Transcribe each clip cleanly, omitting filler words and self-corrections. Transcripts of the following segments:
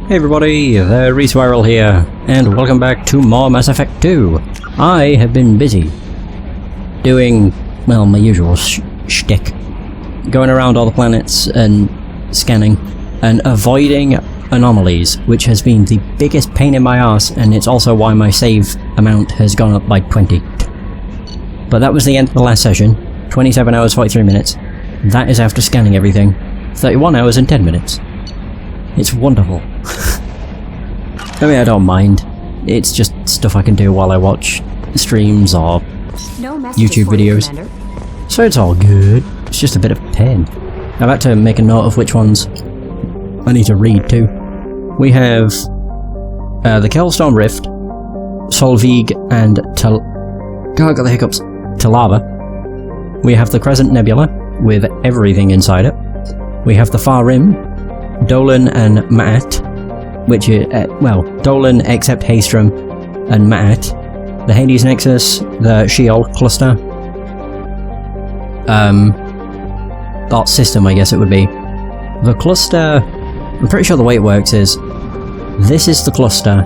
Hey everybody, the Respiral here, and welcome back to more Mass Effect 2. I have been busy doing, well, my usual shtick. Going around all the planets and scanning and avoiding anomalies, which has been the biggest pain in my arse, and it's also why my save amount has gone up by 20. But that was the end of the last session. 27 hours 43 minutes. That is after scanning everything. 31 hours and 10 minutes. It's wonderful. I mean, I don't mind. It's just stuff I can do while I watch streams or YouTube videos. So it's all good. It's just a bit of pain. I've had to make a note of which ones I need to read too. We have the Kelstone Rift, Solveig and God, I got the hiccups. Talava. We have the Crescent Nebula with everything inside it. We have the Far Rim, Dolan and Ma'at, which is, well, Dolan except Haystrom and Ma'at, the Hades Nexus, the Sheol Cluster, or system I guess it would be. The cluster, I'm pretty sure the way it works is, this is the cluster,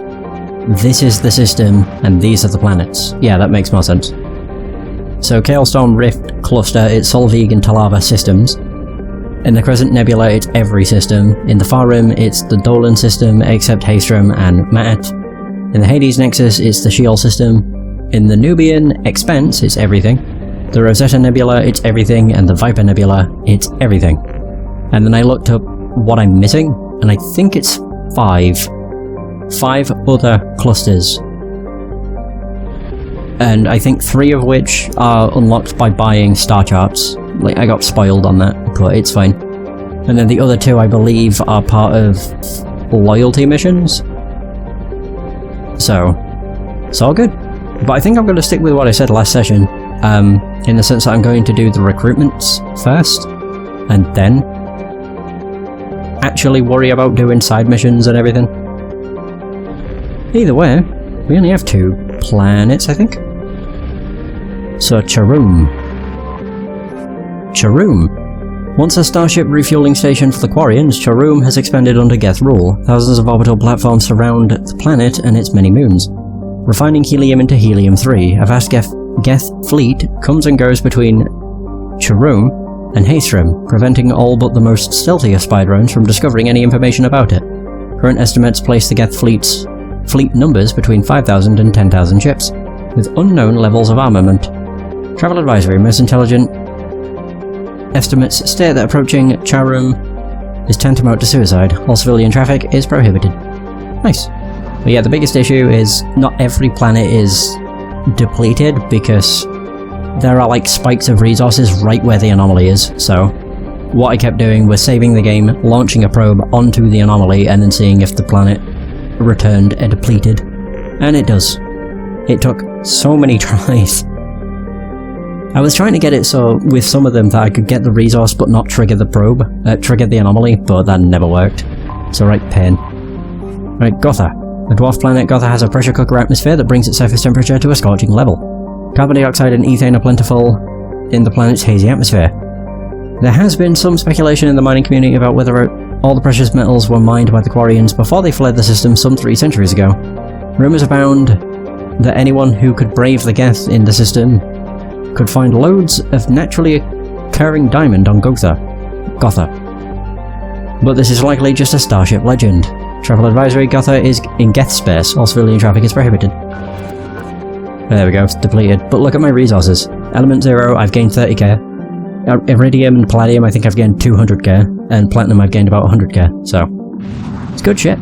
this is the system, and these are the planets. Yeah, that makes more sense. So Kelstone Rift Cluster, it's Solveig and Talava systems. In the Crescent Nebula, it's every system. In the Far Rim, it's the Dolan system, except Haystrom and Ma'at. In the Hades Nexus, it's the Sheol system. In the Nubian Expanse, it's everything. The Rosetta Nebula, it's everything, and the Viper Nebula, it's everything. And then I looked up what I'm missing, and I think it's 5 other clusters. And I think 3 of which are unlocked by buying star charts. Like, I got spoiled on that, but it's fine. And then the other 2, I believe, are part of loyalty missions. So, it's all good. But I think I'm going to stick with what I said last session, in the sense that I'm going to do the recruitments first, and then actually worry about doing side missions and everything. Either way, we only have 2 planets, I think. So, Charoom. Once a starship refueling station for the Quarians, Charoom has expanded under Geth rule. Thousands of orbital platforms surround the planet and its many moons. Refining helium into helium-3, a vast Geth fleet comes and goes between Charoom and Haystrom, preventing all but the most stealthy of spy drones from discovering any information about it. Current estimates place the Geth fleet numbers between 5,000 and 10,000 ships, with unknown levels of armament. Travel advisory, most intelligent estimates state that approaching Charoom is tantamount to suicide. All civilian traffic is prohibited. Nice. But yeah, the biggest issue is not every planet is depleted, because there are like spikes of resources right where the anomaly is. So what I kept doing was saving the game, launching a probe onto the anomaly, and then seeing if the planet returned and depleted. And it does. It took so many tries. I was trying to get it so with some of them that I could get the resource but not trigger the probe, trigger the anomaly, but that never worked. So right pain. Right, Gotha. The dwarf planet Gotha has a pressure cooker atmosphere that brings its surface temperature to a scorching level. Carbon dioxide and ethane are plentiful in the planet's hazy atmosphere. There has been some speculation in the mining community about whether all the precious metals were mined by the Quarians before they fled the system some 3 centuries ago. Rumours abound that anyone who could brave the Geth in the system could find loads of naturally occurring diamond on Gotha. But this is likely just a starship legend. Travel advisory, Gotha is in Geth space. All civilian traffic is prohibited. There we go, it's depleted. But look at my resources. Element 0, I've gained 30k. Iridium and Palladium, I think I've gained 200k. And Platinum, I've gained about 100k. So, it's good shit.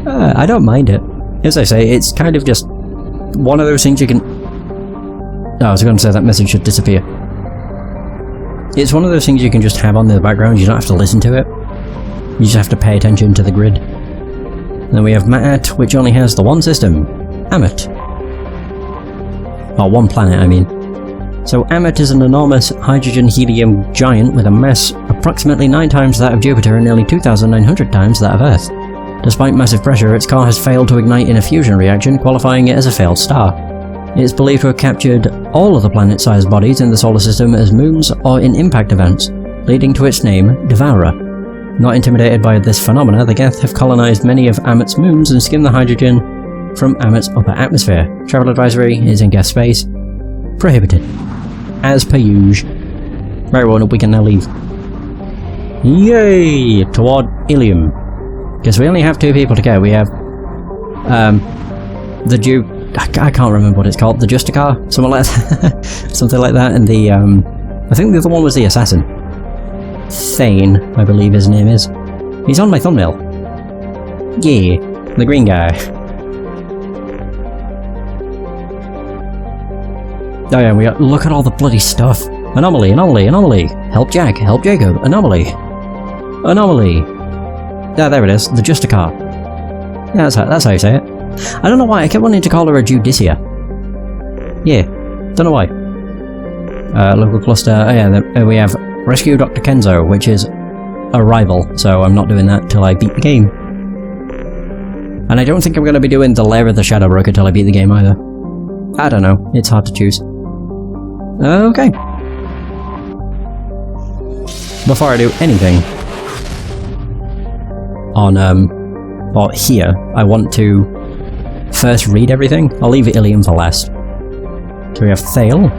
I don't mind it. As I say, it's kind of just one of those things you can... Oh, I was going to say that message should disappear. It's one of those things you can just have on in the background, you don't have to listen to it. You just have to pay attention to the grid. And then we have Ma'at, which only has the one system, Ammit. Or one planet, I mean. So Ammit is an enormous hydrogen-helium giant with a mass approximately 9 times that of Jupiter and nearly 2,900 times that of Earth. Despite massive pressure, its core has failed to ignite in a fusion reaction, qualifying it as a failed star. It is believed to have captured all of the planet-sized bodies in the solar system as moons or in impact events, leading to its name, Devourer. Not intimidated by this phenomena, the Geth have colonized many of Amit's moons and skimmed the hydrogen from Amit's upper atmosphere. Travel advisory is in Geth space. Prohibited. As per usual. Right, well, we can now leave. Yay! Toward Ilium. Guess we only have 2 people to go. We have the Duke. I can't remember what it's called. The Justicar, something like that. Something like that. And the I think the other one was the assassin. Thane, I believe his name is. He's on my thumbnail. Yeah, the green guy. Oh yeah, we got. Look at all the bloody stuff. Anomaly, anomaly, anomaly. Help Jack, help Jacob. Anomaly, anomaly. Yeah, there it is. The Justicar. Yeah, that's how you say it. I don't know why, I kept wanting to call her a Judicia. Yeah, don't know why. Local cluster, oh yeah, we have Rescue Dr. Kenzo, which is a rival, so I'm not doing that till I beat the game. And I don't think I'm going to be doing the Lair of the Shadow Broker till I beat the game either. I don't know, it's hard to choose. Okay. Before I do anything on, or here, I want to first read everything. I'll leave Ilium for last. So we have Thale.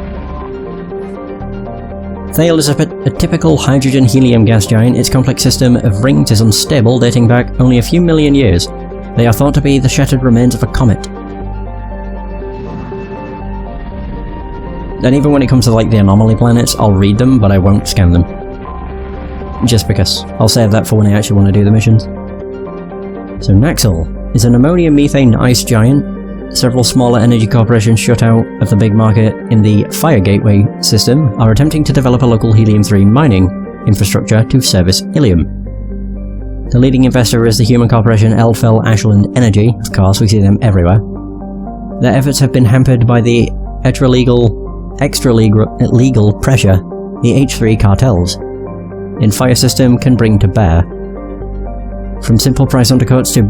Thale is a typical hydrogen-helium gas giant. Its complex system of rings is unstable, dating back only a few million years. They are thought to be the shattered remains of a comet. And even when it comes to like the anomaly planets, I'll read them, but I won't scan them. Just because. I'll save that for when I actually want to do the missions. So Naxxle is an ammonia-methane ice giant. Several smaller energy corporations shut out of the big market in the Fire Gateway system are attempting to develop a local helium-3 mining infrastructure to service Ilium. The leading investor is the human corporation Eldfell Ashland Energy. Of course, we see them everywhere. Their efforts have been hampered by the extra-legal pressure the H3 cartels in Fire System can bring to bear. From simple price undercuts to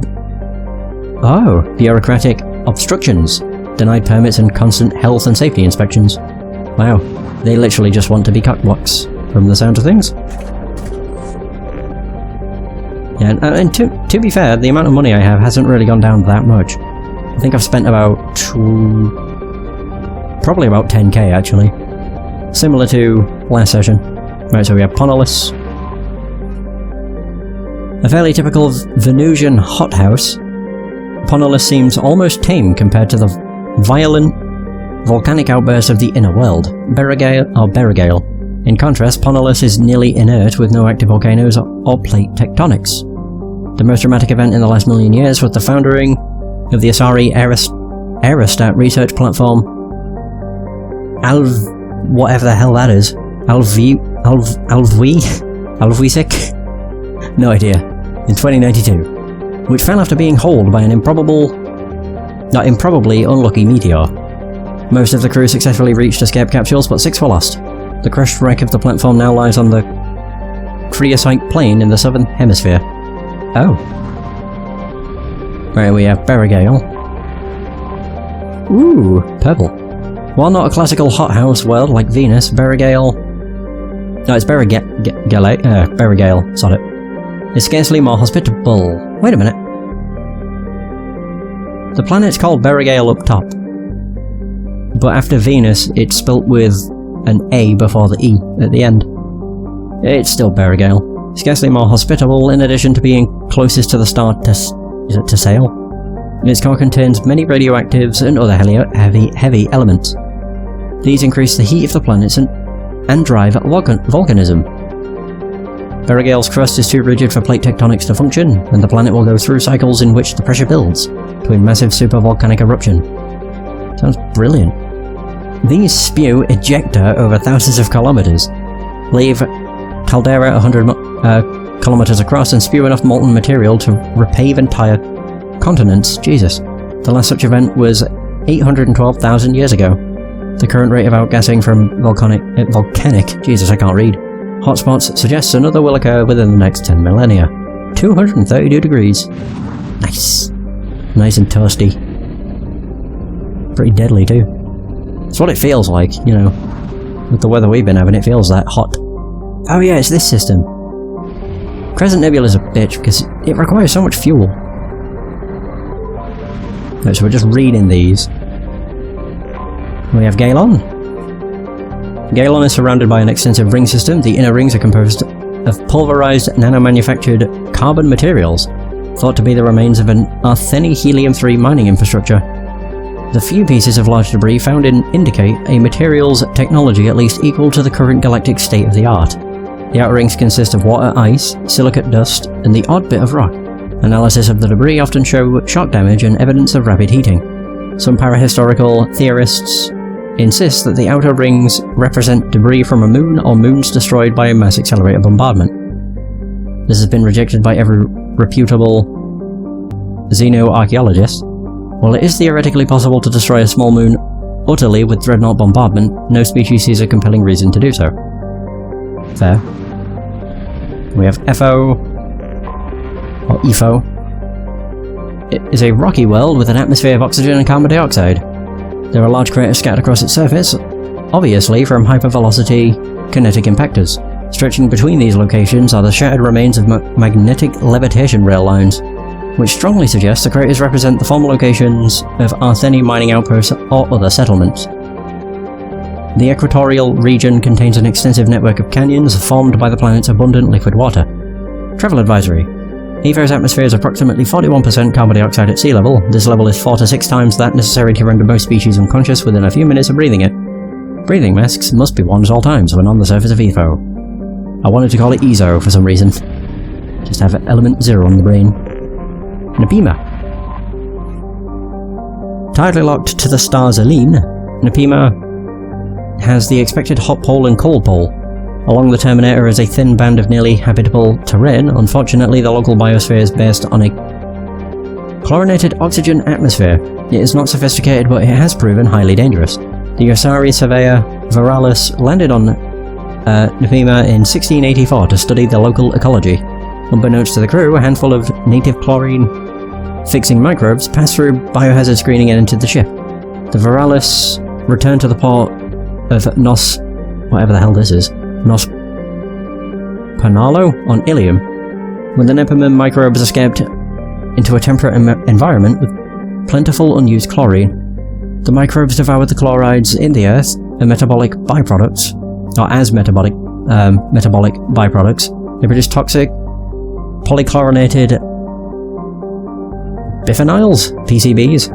bureaucratic obstructions, denied permits and constant health and safety inspections. Wow, they literally just want to be cockblocks, from the sound of things. Yeah, and to be fair, the amount of money I have hasn't really gone down that much. I think I've spent about probably about 10k actually. Similar to last session. Right, so we have Ponolus. A fairly typical Venusian hothouse, Ponolus seems almost tame compared to the violent volcanic outbursts of the inner world, Berigale. In contrast, Ponolus is nearly inert with no active volcanoes or plate tectonics. The most dramatic event in the last million years was the founding of the Asari aerostat research platform whatever the hell that is. Alvisic? No idea. In 2092. Which fell after being hauled by an improbably unlucky meteor. Most of the crew successfully reached escape capsules, but 6 were lost. The crushed wreck of the platform now lies on the Creocyte Plain in the southern hemisphere. Oh. Right, we have Berigale. Ooh, purple. While not a classical hothouse world like Venus, Berigale... No, it's Berigale, sorry. It's scarcely more hospitable. Wait a minute. The planet's called Berigale up top. But after Venus, it's spelt with an A before the E at the end. It's still Berigale. Scarcely more hospitable, in addition to being closest to the star to sail. Its core contains many radioactives and other heavy elements. These increase the heat of the planets and drive volcanism. Berigale's crust is too rigid for plate tectonics to function, and the planet will go through cycles in which the pressure builds to a massive supervolcanic eruption. Sounds brilliant. These spew ejecta over thousands of kilometers, leave caldera 100 kilometers across, and spew enough molten material to repave entire continents. Jesus. The last such event was 812,000 years ago. The current rate of outgassing from volcanic, Jesus, I can't read, hotspots suggests another will occur within the next 10 millennia. 232 degrees. Nice. Nice and toasty. Pretty deadly too. It's what it feels like, you know. With the weather we've been having, it feels that hot. Oh yeah, it's this system. Crescent Nebula is a bitch because it requires so much fuel. Right, so we're just reading these. We have Galon. Galon is surrounded by an extensive ring system. The inner rings are composed of pulverized, nano-manufactured carbon materials, thought to be the remains of an Artheni Helium-3 mining infrastructure. The few pieces of large debris found indicate a materials technology at least equal to the current galactic state-of-the-art. The outer rings consist of water, ice, silicate dust, and the odd bit of rock. Analysis of the debris often show shock damage and evidence of rapid heating. Some parahistorical theorists insist that the outer rings represent debris from a moon or moons destroyed by a mass accelerator bombardment. This has been rejected by every reputable xenoarchaeologist. While it is theoretically possible to destroy a small moon utterly with dreadnought bombardment, no species sees a compelling reason to do so. Fair. We have FO, or EFO. It is a rocky world with an atmosphere of oxygen and carbon dioxide. There are large craters scattered across its surface, obviously from hypervelocity kinetic impactors. Stretching between these locations are the shattered remains of magnetic levitation rail lines, which strongly suggests the craters represent the former locations of Artheni mining outposts or other settlements. The equatorial region contains an extensive network of canyons formed by the planet's abundant liquid water. Travel advisory. EVO's atmosphere is approximately 41% carbon dioxide at sea level. This level is 4 to 6 times that necessary to render most species unconscious within a few minutes of breathing it. Breathing masks must be worn at all times when on the surface of EVO. I wanted to call it EZO for some reason. Just have element 0 on the brain. Nepima. Tidally locked to the star Zelene, Nepima has the expected hot pole and cold pole. Along the Terminator is a thin band of nearly habitable terrain. Unfortunately, the local biosphere is based on a chlorinated oxygen atmosphere. It is not sophisticated, but it has proven highly dangerous. The Yosari surveyor Viralis landed on Nepima in 1684 to study the local ecology. Unbeknownst to the crew, a handful of native chlorine-fixing microbes passed through biohazard screening and entered the ship. The Viralis returned to the port of Nos... whatever the hell this is. Nos Panalo on Ilium. When the Nepimum microbes escaped into a temperate environment with plentiful unused chlorine, the microbes devoured the chlorides in the earth and metabolic byproducts, or as metabolic byproducts. They produce toxic polychlorinated biphenyls, PCBs.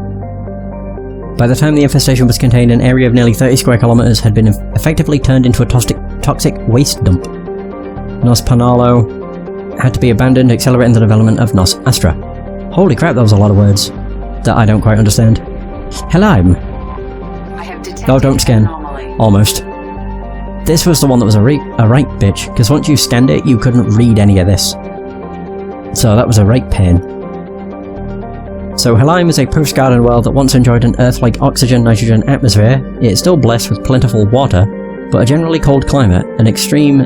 By the time the infestation was contained, an area of nearly 30 square kilometers had been effectively turned into a toxic waste dump. Nos Panalo had to be abandoned, accelerating the development of Nos Astra. Holy crap, that was a lot of words that I don't quite understand. Helheim. Oh, don't scan. Almost. This was the one that was a right bitch, because once you scanned it, you couldn't read any of this. So that was a right pain. So Helheim is a post-garden world that once enjoyed an Earth-like oxygen-nitrogen atmosphere. It is still blessed with plentiful water, but a generally cold climate and extreme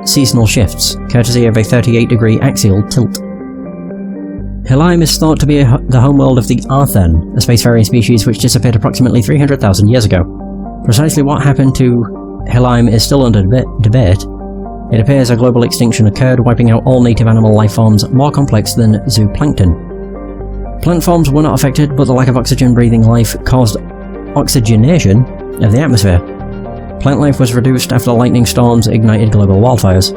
seasonal shifts, courtesy of a 38-degree axial tilt. Helheim is thought to be the homeworld of the Arthen, a spacefaring species which disappeared approximately 300,000 years ago. Precisely what happened to Helheim is still under debate. It appears a global extinction occurred, wiping out all native animal life forms more complex than zooplankton. Plant forms were not affected, but the lack of oxygen-breathing life caused oxygenation of the atmosphere. Plant life was reduced after lightning storms ignited global wildfires.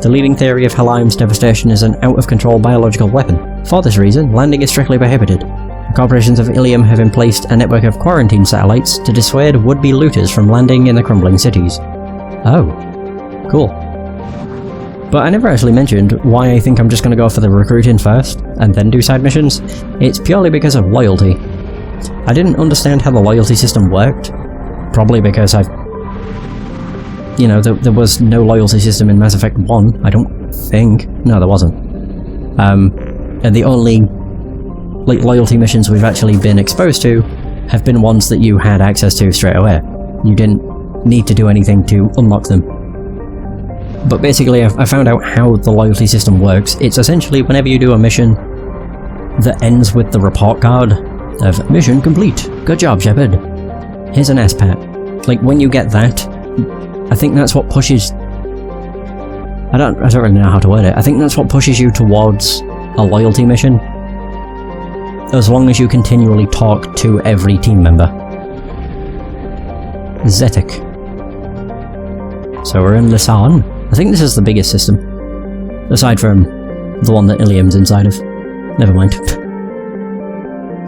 The leading theory of Helheim's devastation is an out-of-control biological weapon. For this reason, landing is strictly prohibited. The corporations of Ilium have emplaced a network of quarantine satellites to dissuade would-be looters from landing in the crumbling cities. Oh, cool. But I never actually mentioned why I think I'm just going to go for the recruiting first, and then do side missions. It's purely because of loyalty. I didn't understand how the loyalty system worked, probably because there was no loyalty system in Mass Effect 1, I don't think. No, there wasn't. And the only loyalty missions we've actually been exposed to have been ones that you had access to straight away. You didn't need to do anything to unlock them. But basically, I found out how the loyalty system works. It's essentially whenever you do a mission that ends with the report card of "Mission complete. Good job, Shepard. Here's an S-pat." Like, when you get that, I think that's what pushes I don't really know how to word it. I think that's what pushes you towards a loyalty mission. As long as you continually talk to every team member. Zetic. So we're in Lisan. I think this is the biggest system. Aside from the one that Ilium's inside of. Never mind.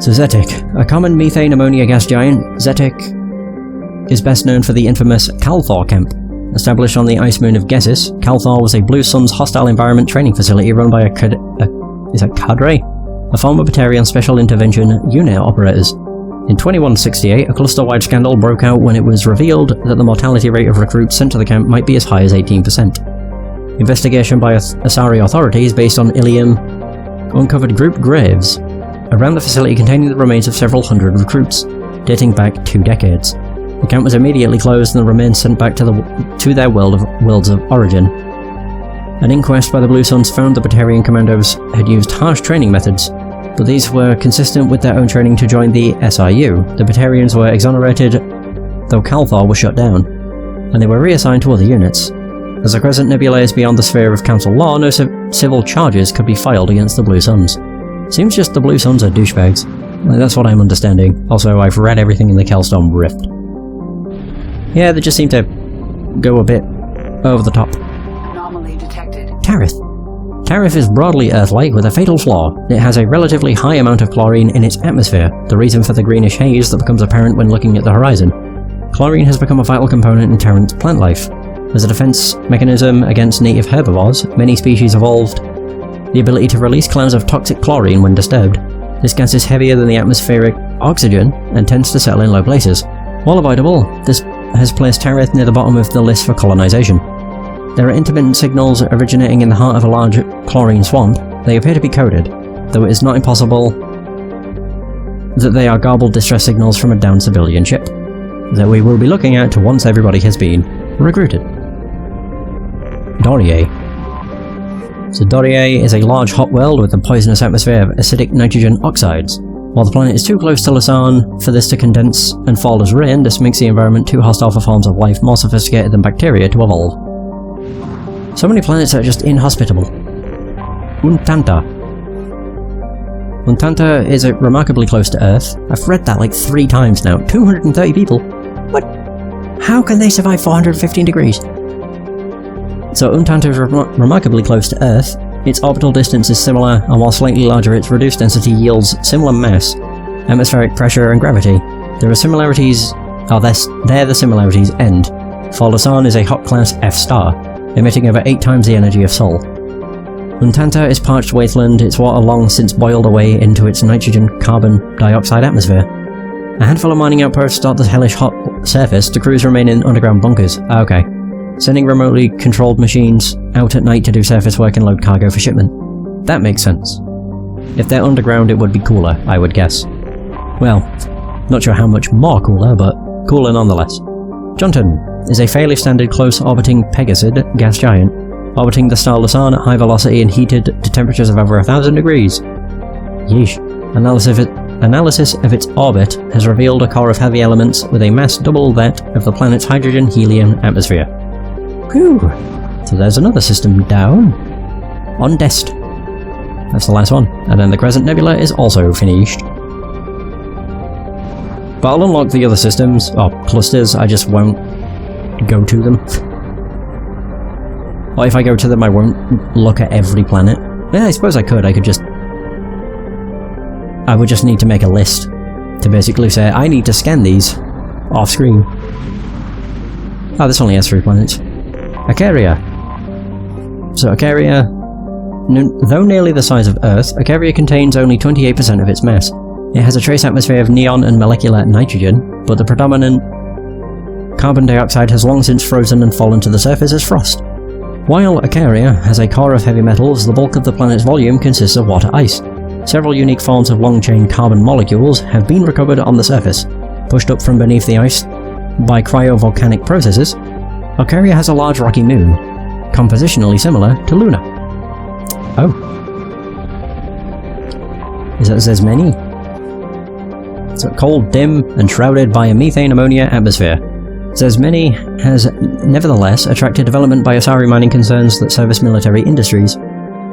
So Zetic. A common methane ammonia gas giant, Zetic is best known for the infamous Calthor camp. Established on the ice moon of Gessis, Calthor was a Blue Sun's hostile environment training facility run by cadre? A former Batarian Special Intervention Unit operators. In 2168, a cluster-wide scandal broke out when it was revealed that the mortality rate of recruits sent to the camp might be as high as 18%. Investigation by Asari authorities based on Ilium uncovered group graves around the facility containing the remains of several hundred recruits, dating back 2 decades. The camp was immediately closed and the remains sent back to their worlds of origin. An inquest by the Blue Suns found the Batarian commandos had used harsh training methods, but these were consistent with their own training to join the SIU. The Batarians were exonerated, though Calthor was shut down, and they were reassigned to other units. As the Crescent Nebula is beyond the sphere of Council law, no civil charges could be filed against the Blue Suns. Seems just the Blue Suns are douchebags. That's what I'm understanding. Also, I've read everything in the Kelstorm Rift. Yeah, they just seem to go a bit over the top. Anomaly detected. Tarith. Tarith is broadly Earth-like with a fatal flaw. It has a relatively high amount of chlorine in its atmosphere, the reason for the greenish haze that becomes apparent when looking at the horizon. Chlorine has become a vital component in Tarith's plant life. As a defense mechanism against native herbivores, many species evolved the ability to release clouds of toxic chlorine when disturbed. This gas is heavier than the atmospheric oxygen and tends to settle in low places. While avoidable, this has placed Tarith near the bottom of the list for colonization. There are intermittent signals originating in the heart of a large chlorine swamp. They appear to be coded, though it is not impossible that they are garbled distress signals from a downed civilian ship, that we will be looking at once everybody has been recruited. Dorier. So Dorier is a large hot world with a poisonous atmosphere of acidic nitrogen oxides. While the planet is too close to Lisan for this to condense and fall as rain, this makes the environment too hostile for forms of life more sophisticated than bacteria to evolve. So many planets are just inhospitable. Untanta. Untanta is remarkably close to Earth. I've read that like 3 times now. 230 people? What? How can they survive 415 degrees? So Untanta is remarkably close to Earth. Its orbital distance is similar, and while slightly larger, its reduced density yields similar mass, atmospheric pressure, and gravity. There are similarities. There the similarities end. For Lisan is a hot class F star, emitting over 8 times the energy of Sol. Untanta is parched wasteland, its water long since boiled away into its nitrogen carbon dioxide atmosphere. A handful of mining outposts dot the hellish hot surface. The crews remain in underground bunkers. Okay. Sending remotely controlled machines out at night to do surface work and load cargo for shipment. That makes sense. If they're underground it would be cooler, I would guess. Well, not sure how much more cooler, but cooler nonetheless. Jonton is a fairly standard close-orbiting Pegasid gas giant, orbiting the star Lisan at high velocity and heated to temperatures of over 1,000 degrees. Yeesh. Analysis of its orbit has revealed a core of heavy elements with a mass double that of the planet's hydrogen-helium atmosphere. Whew. So there's another system down. On Dest. That's the last one. And then the Crescent Nebula is also finished. But I'll unlock the other systems, or clusters, I just won't go to them. Or if I go to them I won't look at every planet. Yeah, I suppose I could just... I would just need to make a list to basically say, I need to scan these off screen. Oh, this only has 3 planets. Icaria. So Icaria, though nearly the size of Earth, Icaria contains only 28% of its mass. It has a trace atmosphere of neon and molecular nitrogen, but the predominant carbon dioxide has long since frozen and fallen to the surface as frost. While Icaria has a core of heavy metals, the bulk of the planet's volume consists of water ice. Several unique forms of long-chain carbon molecules have been recovered on the surface, pushed up from beneath the ice by cryovolcanic processes. Icaria has a large rocky moon, compositionally similar to Luna. Oh. Is that there's many? So cold, dim, and shrouded by a methane ammonia atmosphere. Zesmini has nevertheless attracted development by Asari mining concerns that service military industries.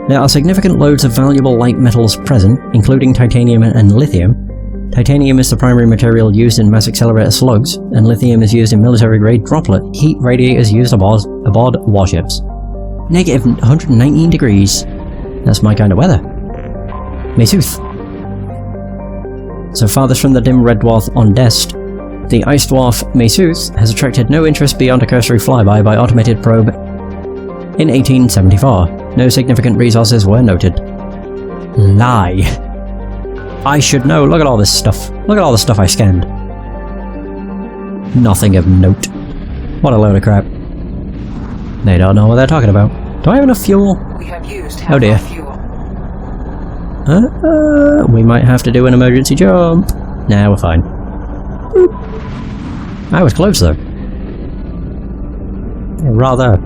There are significant loads of valuable light metals present, including titanium and lithium. Titanium is the primary material used in mass accelerator slugs, and lithium is used in military-grade droplet heat radiators used aboard warships. Negative 119 degrees. That's my kind of weather. Maysuth. So farthest from the dim red dwarf on Dest, the ice dwarf Maysuth has attracted no interest beyond a cursory flyby by automated probe in 1874. No significant resources were noted. Lie. I should know. Look at all this stuff. Look at all the stuff I scanned. Nothing of note. What a load of crap. They don't know what they're talking about. Do I have enough fuel? We have used Oh dear. fuel. We might have to do an emergency jump. Nah, we're fine. Boop. I was close though. Yeah, rather.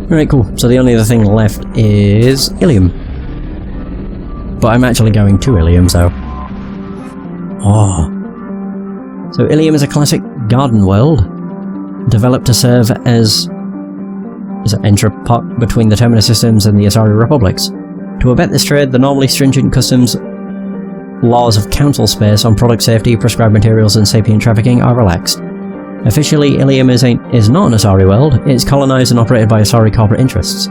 Alright, cool. So the only other thing left is Ilium. But I'm actually going to Ilium, so... Oh. So Ilium is a classic garden world, developed to serve as an entrepot between the Terminus systems and the Asari republics. To abet this trade, the normally stringent customs laws of council space on product safety, prescribed materials and sapient trafficking are relaxed. Officially, Ilium is not an Asari world. It is colonized and operated by Asari corporate interests.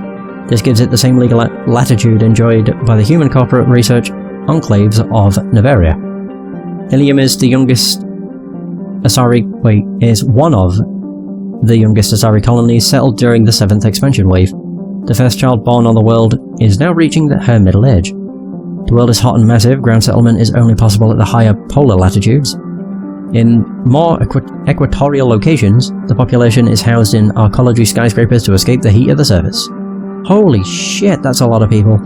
This gives it the same legal latitude enjoyed by the human corporate research enclaves of Nevaria. Ilium is is one of the youngest Asari colonies settled during the 7th expansion wave. The first child born on the world is now reaching her middle age. The world is hot and massive. Ground settlement is only possible at the higher polar latitudes. In more equatorial locations, the population is housed in arcology skyscrapers to escape the heat of the surface. Holy shit, that's a lot of people.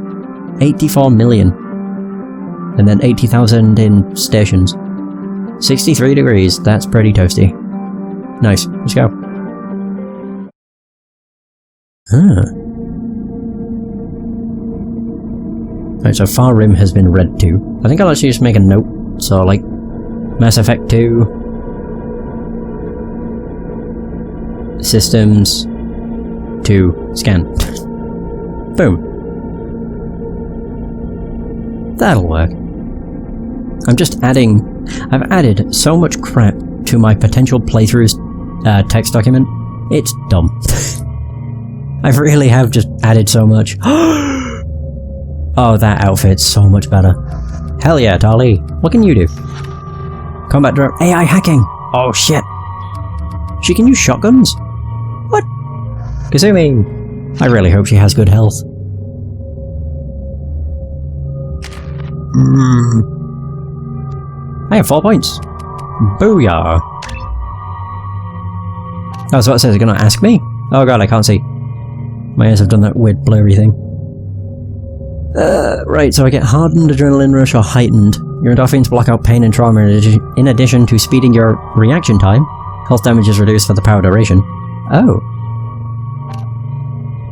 84 million. And then 80,000 in stations. 63 degrees, that's pretty toasty. Nice, let's go. Right, so Far Rim has been read to. I think I'll actually just make a note. So, like, Mass Effect 2. Systems. 2. Scan. Boom. That'll work. I'm just adding... I've added so much crap to my potential playthroughs text document. It's dumb. I really have just added so much. Oh, that outfit's so much better. Hell yeah, Tali. What can you do? Combat drone. AI hacking! Oh shit. She can use shotguns? What? Kasumi! I really hope she has good health. I have 4 points. Booyah! Oh, so it says it's gonna ask me? Oh god, I can't see. My ears have done that weird blurry thing. Right, so I get hardened, adrenaline rush, or heightened. Your endorphins block out pain and trauma in addition to speeding your reaction time. Health damage is reduced for the power duration. Oh.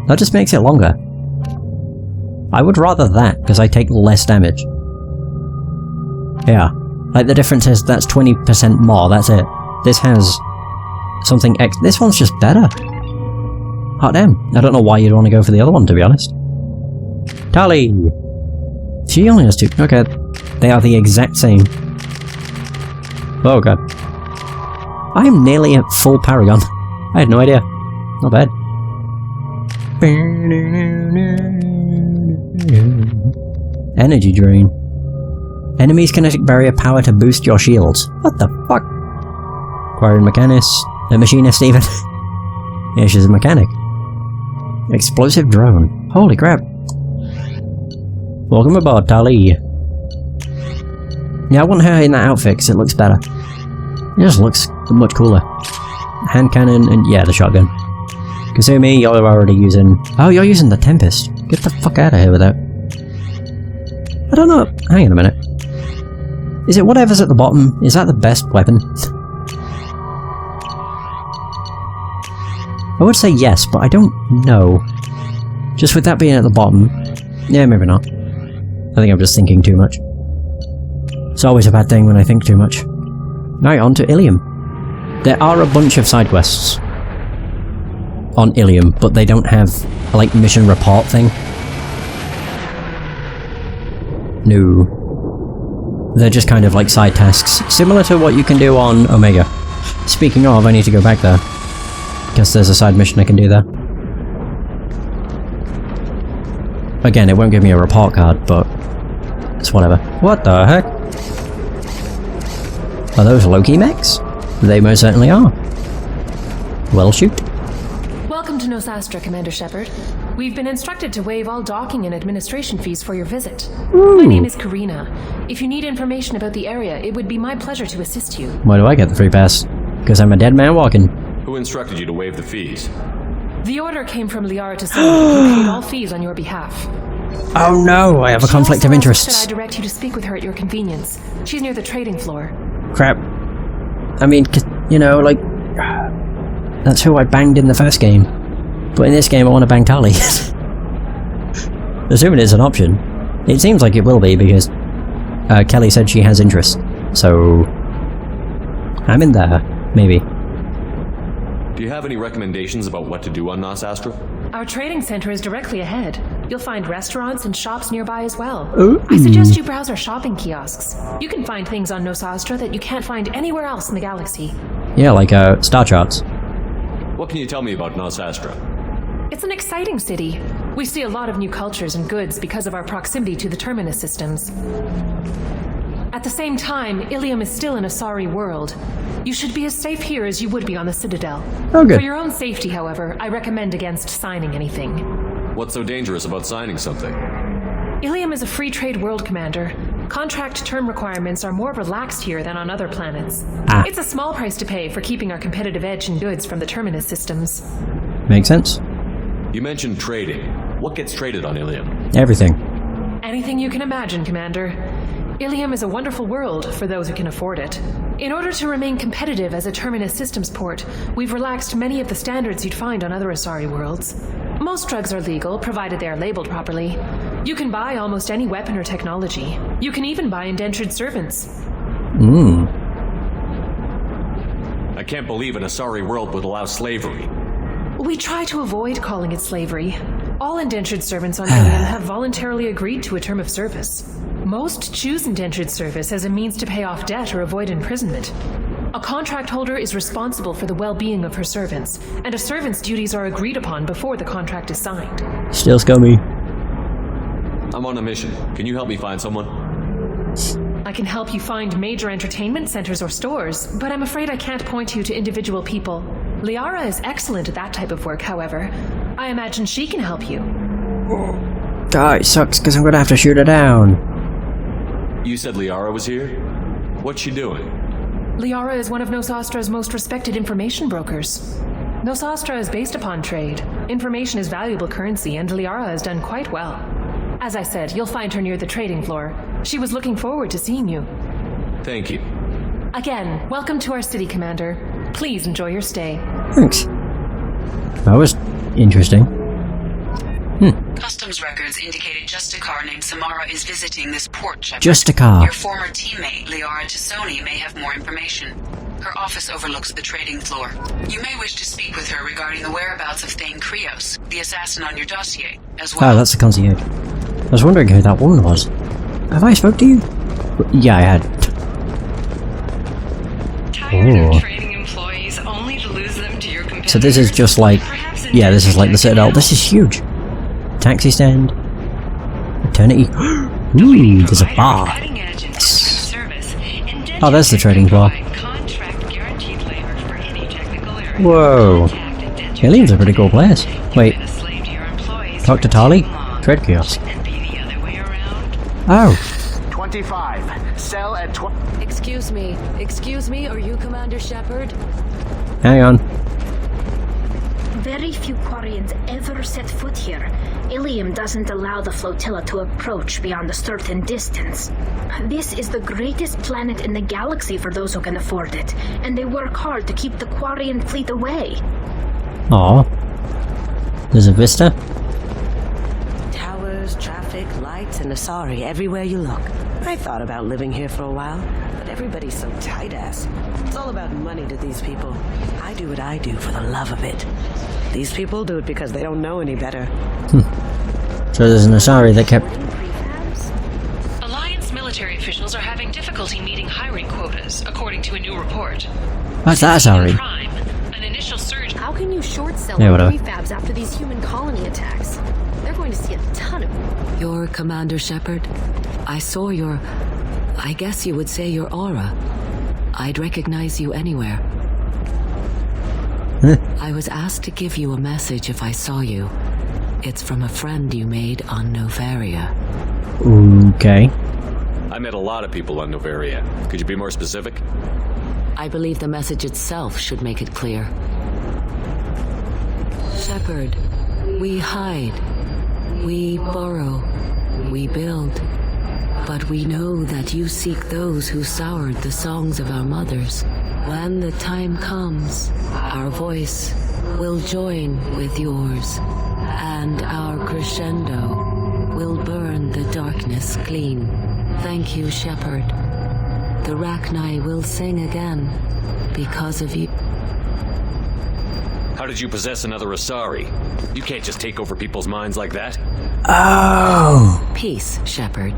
That just makes it longer. I would rather that, because I take less damage. Yeah. Like, the difference is that's 20% more, that's it. This has something this one's just better. Hot damn. I don't know why you'd want to go for the other one, to be honest. Tali! She only has 2. Okay. They are the exact same. Oh god. I am nearly at full Paragon. I had no idea. Not bad. Energy drain. Enemy's kinetic barrier power to boost your shields. What the fuck? Acquired machinist. A machinist even. Yeah, she's a mechanic. Explosive drone. Holy crap. Welcome aboard, Tali. Yeah, I want her in that outfit because it looks better. It just looks much cooler. Hand cannon and yeah, the shotgun. Kasumi, you're already using... Oh, you're using the Tempest. Get the fuck out of here with that. I don't know. Hang on a minute. Is it whatever's at the bottom? Is that the best weapon? I would say yes, but I don't know. Just with that being at the bottom... Yeah, maybe not. I think I'm just thinking too much. It's always a bad thing when I think too much. Now on to Ilium. There are a bunch of side quests on Ilium, but they don't have a, like, mission report thing. No. They're just kind of like side tasks, similar to what you can do on Omega. Speaking of, I need to go back there. Guess there's a side mission I can do there. Again, it won't give me a report card, but it's whatever. What the heck? Are those Loki mechs? They most certainly are. Well, shoot. Welcome to Nosastra, Commander Shepard. We've been instructed to waive all docking and administration fees for your visit. My name is Karina. If you need information about the area, it would be my pleasure to assist you. Why do I get the free pass? Because I'm a dead man walking. Who instructed you to waive the fees? The order came from Liara Tassoni, who paid all fees on your behalf. Oh no, I have a conflict of interests. I direct you to speak with her at your convenience. She's near the trading floor. Crap. I mean, you know, like... That's who I banged in the first game. But in this game I want to bang Tali. Assuming it's an option. It seems like it will be because Kelly said she has interest. So... I'm in there. Maybe. Do you have any recommendations about what to do on Nosastra? Our trading center is directly ahead. You'll find restaurants and shops nearby as well. Ooh. I suggest you browse our shopping kiosks. You can find things on Nosastra that you can't find anywhere else in the galaxy. Yeah, like star charts. What can you tell me about Nosastra? It's an exciting city. We see a lot of new cultures and goods because of our proximity to the Terminus systems. At the same time, Ilium is still an Asari world. You should be as safe here as you would be on the Citadel. Oh, good. For your own safety, however, I recommend against signing anything. What's so dangerous about signing something? Ilium is a free trade world, Commander. Contract term requirements are more relaxed here than on other planets. It's a small price to pay for keeping our competitive edge in goods from the Terminus systems. Makes sense. You mentioned trading. What gets traded on Ilium? Everything. Anything you can imagine, Commander. Ilium is a wonderful world for those who can afford it. In order to remain competitive as a Terminus systems port, we've relaxed many of the standards you'd find on other Asari worlds. Most drugs are legal, provided they are labeled properly. You can buy almost any weapon or technology. You can even buy indentured servants. I can't believe an Asari world would allow slavery. We try to avoid calling it slavery. All indentured servants on Ilium have voluntarily agreed to a term of service. Most choose indentured service as a means to pay off debt or avoid imprisonment. A contract holder is responsible for the well-being of her servants, and a servant's duties are agreed upon before the contract is signed. Still scummy. I'm on a mission. Can you help me find someone? I can help you find major entertainment centers or stores, but I'm afraid I can't point you to individual people. Liara is excellent at that type of work, however. I imagine she can help you. God, it sucks because I'm gonna have to shoot her down. You said Liara was here? What's she doing? Liara is one of Nosastra's most respected information brokers. Nosastra is based upon trade. Information is valuable currency, and Liara has done quite well. As I said, you'll find her near the trading floor. She was looking forward to seeing you. Thank you. Again, welcome to our city, Commander. Please enjoy your stay. Thanks. That was interesting. Customs records indicated just a car named Samara is visiting this port, Shepard. Just a car. Your former teammate, Liara Tassoni, may have more information. Her office overlooks the trading floor. You may wish to speak with her regarding the whereabouts of Thane Krios, the assassin on your dossier, as well. Oh, that's the concierge. I was wondering who that woman was. Have I spoke to you? Yeah, I had. Tired of trading employees only to lose them to your competitors? So this is just like... Yeah, this is like the Citadel. This is huge. Taxi stand. Eternity. Ooh, there's a bar. Yes. Oh, there's the trading floor. Whoa. Ilium's a pretty cool place. Wait. Talk to Tali? Trade kiosk. Oh. 25. Sell at Excuse me, are you Commander Shepard? Hang on. Very few Quarians ever set foot here. Ilium doesn't allow the flotilla to approach beyond a certain distance. This is the greatest planet in the galaxy for those who can afford it, and they work hard to keep the Quarian fleet away. Aw. There's a vista? Towers, traffic, lights, and Asari everywhere you look. I thought about living here for a while, but everybody's so tight-ass. It's all about money to these people. I do what I do for the love of it. These people do it because they don't know any better. So there's an Asari that kept... Alliance military officials are having difficulty meeting hiring quotas, according to a new report. What's that Asari? Prime, an initial surge. How can you short sell Yeah, whatever. prefabs after these human colony attacks? They're going to see a ton of... You're Commander Shepard? I saw your... I guess you would say your aura. I'd recognize you anywhere. I was asked to give you a message if I saw you. It's from a friend you made on Novaria. Okay. I met a lot of people on Novaria. Could you be more specific? I believe the message itself should make it clear. Shepard, we hide. We burrow. We build. But we know that you seek those who soured the songs of our mothers. When the time comes, our voice will join with yours, and our crescendo will burn the darkness clean. Thank you, Shepard. The Rachni will sing again because of you. How did you possess another Asari? You can't just take over people's minds like that. Oh! Peace, Shepard.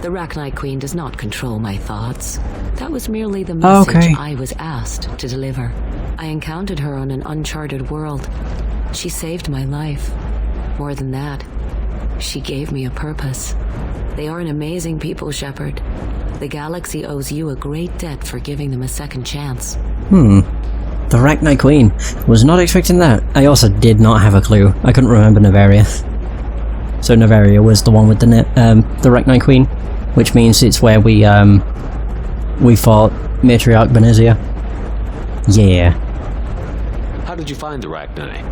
The Rachni Queen does not control my thoughts. That was merely the message I was asked to deliver. I encountered her on an uncharted world. She saved my life. More than that, she gave me a purpose. They are an amazing people, Shepard. The galaxy owes you a great debt for giving them a second chance. The Rachni Queen. Was not expecting that. I also did not have a clue. I couldn't remember Novaria. So Novaria was the one with the Rachni Queen, which means it's where we fought Matriarch Benezia. Yeah. How did you find the Rachni?